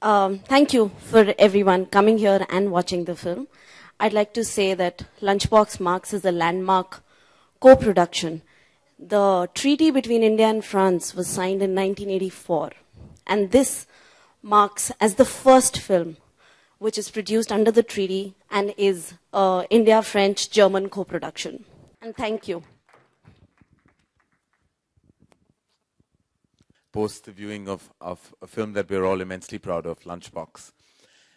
Thank you for everyone coming here and watching the film. I'd like to say that Lunchbox marks as a landmark co-production. The treaty between India and France was signed in 1984, and this marks as the first film which is produced under the treaty and is India-French-German co-production. And thank you. Post the viewing of a film that we're all immensely proud of, Lunchbox.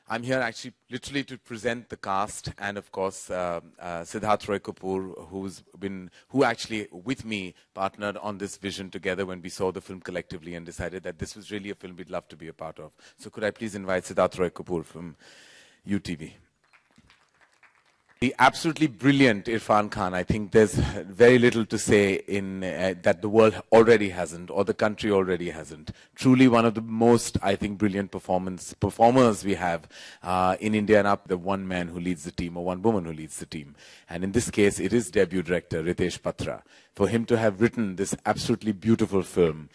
I'm here actually literally to present the cast and of course Siddharth Roy Kapoor, who actually with me partnered on this vision together when we saw the film collectively and decided that this was really a film we'd love to be a part of. So could I please invite Siddharth Roy Kapoor from UTV. The absolutely brilliant Irfan Khan. I think there's very little to say in that the world already hasn't, or the country already hasn't. Truly one of the most, I think, brilliant performers we have in India, and up the one man who leads the team, or one woman who leads the team. And in this case, it is debut director Ritesh Patra. For him to have written this absolutely beautiful film,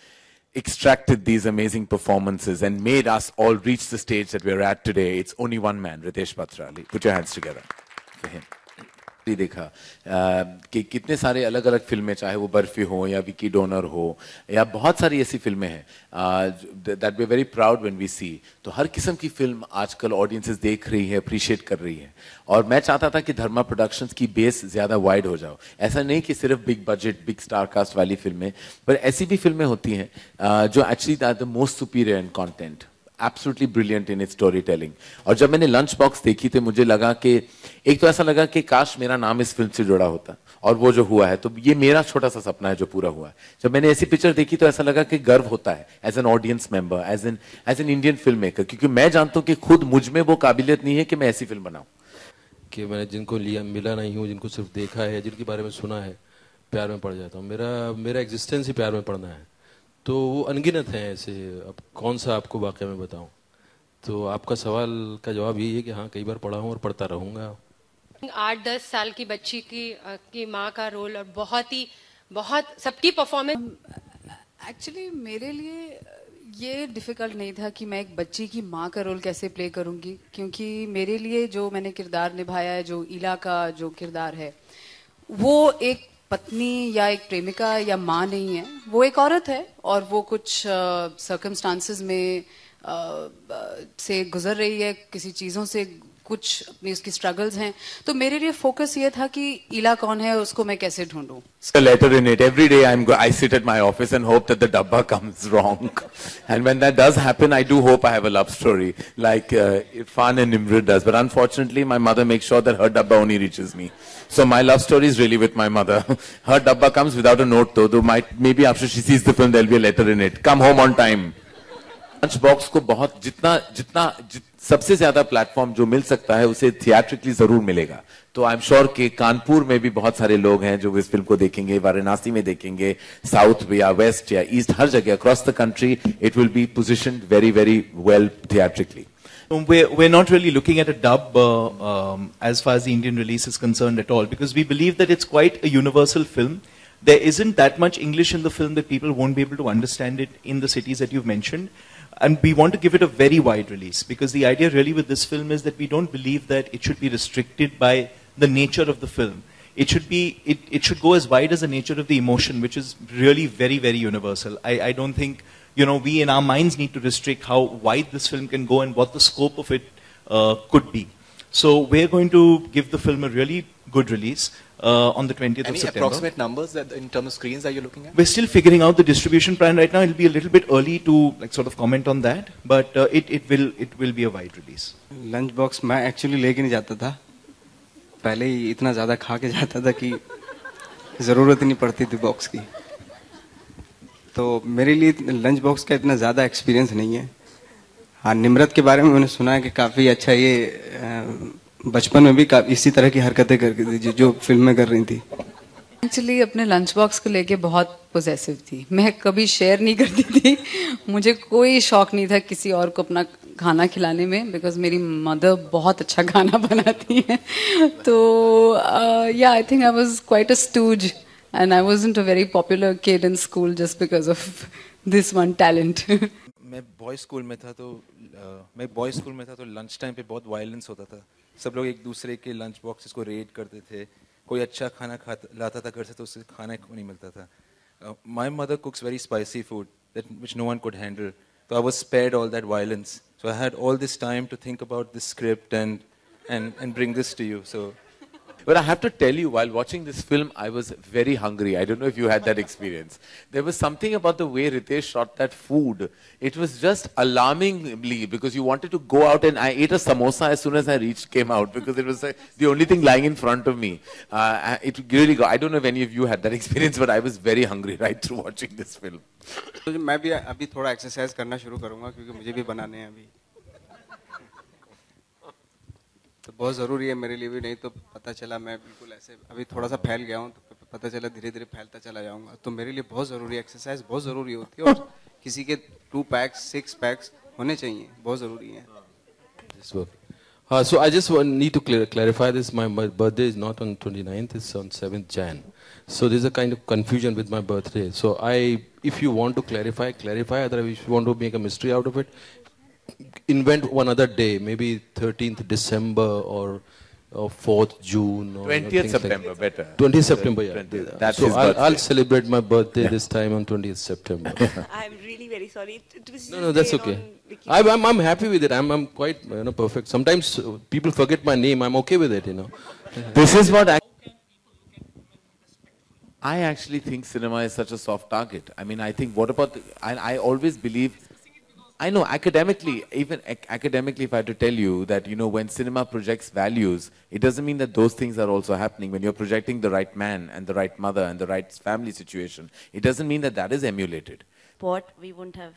extracted these amazing performances, and made us all reach the stage that we're at today, it's only one man, Ritesh Patra. Put your hands together. देखा कि कितने सारे अलग अलग फिल्में, चाहे वो बर्फी हो या विकी डोनर हो या बहुत सारी ऐसी फिल्में हैं that we're very proud when we see. तो हर किस्म की फिल्म आजकल ऑडियंसेस देख रही है, अप्रिशिएट कर रही है. और मैं चाहता था कि धर्मा प्रोडक्शंस की बेस ज्यादा वाइड हो जाओ. ऐसा नहीं कि सिर्फ big budget big star cast वाली फिल्में, पर ऐसी भी फिल्में होती हैं जो actually are the most superior in content, absolutely brilliant in its storytelling. और जब मैंने लंच बॉक्स देखी थी, मुझे लगा कि एक तो ऐसा लगा कि काश मेरा नाम इस फिल्म से जुड़ा होता, और वो जो हुआ है, तो ये मेरा छोटा सा सपना है जो पूरा हुआ है. जब मैंने ऐसी पिक्चर देखी तो ऐसा लगा कि गर्व होता है as an audience member, as an Indian film maker, क्योंकि मैं जानता हूं कि खुद मुझ में वो काबिलियत नहीं है कि मैं ऐसी फिल्म बनाऊं. कि मैंने जिनको मिला नहीं हूँ, जिनको सिर्फ देखा है, जिनके बारे में सुना है, प्यार में पड़ जाता हूँ. मेरा एग्जिस्टेंस ही प्यार में पड़ना है. तो वो अनगिनत हैं ऐसे. अब कौन सा आपको वाकया में बताऊं. तो आपका सवाल का जवाब यही है कि हाँ, कई बार पढ़ा हूं और पढ़ता रहूंगा. 8-10 साल की बच्ची की माँ का रोल, और बहुत सबकी परफॉर्मेंस. एक्चुअली मेरे लिए ये डिफिकल्ट नहीं था कि मैं एक बच्ची की माँ का रोल कैसे प्ले करूंगी, क्योंकि मेरे लिए जो मैंने किरदार निभाया है, जो इला का जो किरदार है, वो एक पत्नी या एक प्रेमिका या माँ नहीं है. वो एक औरत है और वो कुछ सर्कमस्टांसेस में से गुजर रही है, किसी चीजों से कुछ अपनी उसकी स्ट्रगल्स हैं. तो मेरे लिए फोकस ये था कि इला कौन है, उसको मैं कैसे ढूंढूं. A letter in it. Every day I sit at my office and hope that the dabba comes wrong. And when that does happen, I do hope I have a love story like Irfan and Nimrud does. But unfortunately, my mother makes sure that her dabba only reaches me. So my love story is really with my mother. Her dabba comes without a note though. Maybe after she sees the film, there'll be a letter in it. Come home on time. Lunch box को बहुत सबसे ज्यादा platform जो मिल सकता है उसे theatrically जरूर मिलेगा. तो आई एम श्योर कि कानपुर में भी बहुत सारे लोग हैं जो इस फिल्म को देखेंगे, वाराणसी में देखेंगे, साउथ या वेस्ट या ईस्ट, हर जगह across the country it will be positioned very very well theatrically. We're not really looking at a dub as far as the Indian release is concerned at all, because we believe that it's quite a universal film. There isn't that much English in the film that people won't be able to understand it in the cities that you've mentioned. And we want to give it a very wide release, because the idea really with this film is that we don't believe that it should be restricted by the nature of the film. It should go as wide as the nature of the emotion, which is really very, very universal. I don't think, we in our minds need to restrict how wide this film can go and what the scope of it could be. So we're going to give the film a really good release on the 20th of September. Any approximate numbers that in terms of screens are you looking at? We're still figuring out the distribution plan right now. It'll be a little bit early to sort of comment on that, but it will be a wide release. Lunch box मैं actually लेके नहीं जाता था. पहले ही इतना ज्यादा खा के जाता था कि जरूरत ही नहीं पड़ती थी बॉक्स की. तो मेरे लिए लंच बॉक्स का इतना ज्यादा एक्सपीरियंस नहीं है. हाँ, निम्रत के बारे में मैंने सुना है कि काफी अच्छा, ये बचपन में भी इसी तरह की हरकतें करती थी जो फिल्म में कर रही थी. एक्चुअली अपने लंच बॉक्स को लेके बहुत पोजेसिव थी. मैं कभी शेयर नहीं करती थी. मुझे कोई शौक नहीं था किसी और को अपना खाना खिलाने में, बिकॉज मेरी मदर बहुत अच्छा खाना बनाती है. तो या I think I was quite a stooge and I wasn't a very popular kid in school just because of this one talent. मैं बॉयज स्कूल में था तो लंच टाइम पे बहुत वायलेंस होता था. सब लोग एक दूसरे के लंच बॉक्सेस को रेड करते थे. कोई अच्छा खाना लाता था घर से तो उससे खाना को नहीं मिलता था. My mother cooks very spicy food which no one could handle. So I was spared all that violence. So I had all this time to think about this script and bring this to you. So. But I have to tell you, while watching this film, I was very hungry. I don't know if you had that experience. There was something about the way Ritesh shot that food. It was just alarmingly, because you wanted to go out, and I ate a samosa as soon as I came out, because it was the only thing lying in front of me. It really got, I don't know if any of you had that experience, but I was very hungry right through watching this film. तो मैं भी अभी थोड़ा exercise करना शुरू करूंगा क्योंकि मुझे भी बनाने हैं अभी. तो बहुत ज़रूरी है मेरे लिए भी, नहीं तो पता चला मैं बिल्कुल ऐसे अभी थोड़ा सा फैल गया हूँ तो पता चला धीरे धीरे फैलता चला जाऊँगा. तो मेरे लिए बहुत ज़रूरी एक्सरसाइज बहुत ज़रूरी होती है और किसी के 2 पैक्स 6 पैक्स होने चाहिए, बहुत ज़रूरी है. So I just need to clarify this. My birthday is not on 29th, it's on 7th Jan. So there's a kind of confusion with my birthday. So if you want to clarify. Otherwise, if you want to make a mystery out of it, invent one other day, maybe 13th December or 4th June. Or 20th September, like better. 20th September, yeah. 20th. That's so his I'll celebrate my birthday this time on 20th September. I'm really very sorry. It was No, that's okay. I'm happy with it. I'm quite perfect. Sometimes people forget my name. I'm okay with it, This is what I actually think cinema is such a soft target. I mean, I think I always believe, I know academically, even academically, if I had to tell you that, when cinema projects values, it doesn't mean that those things are also happening. When you're projecting the right man and the right mother and the right family situation, it doesn't mean that that is emulated. What we wouldn't have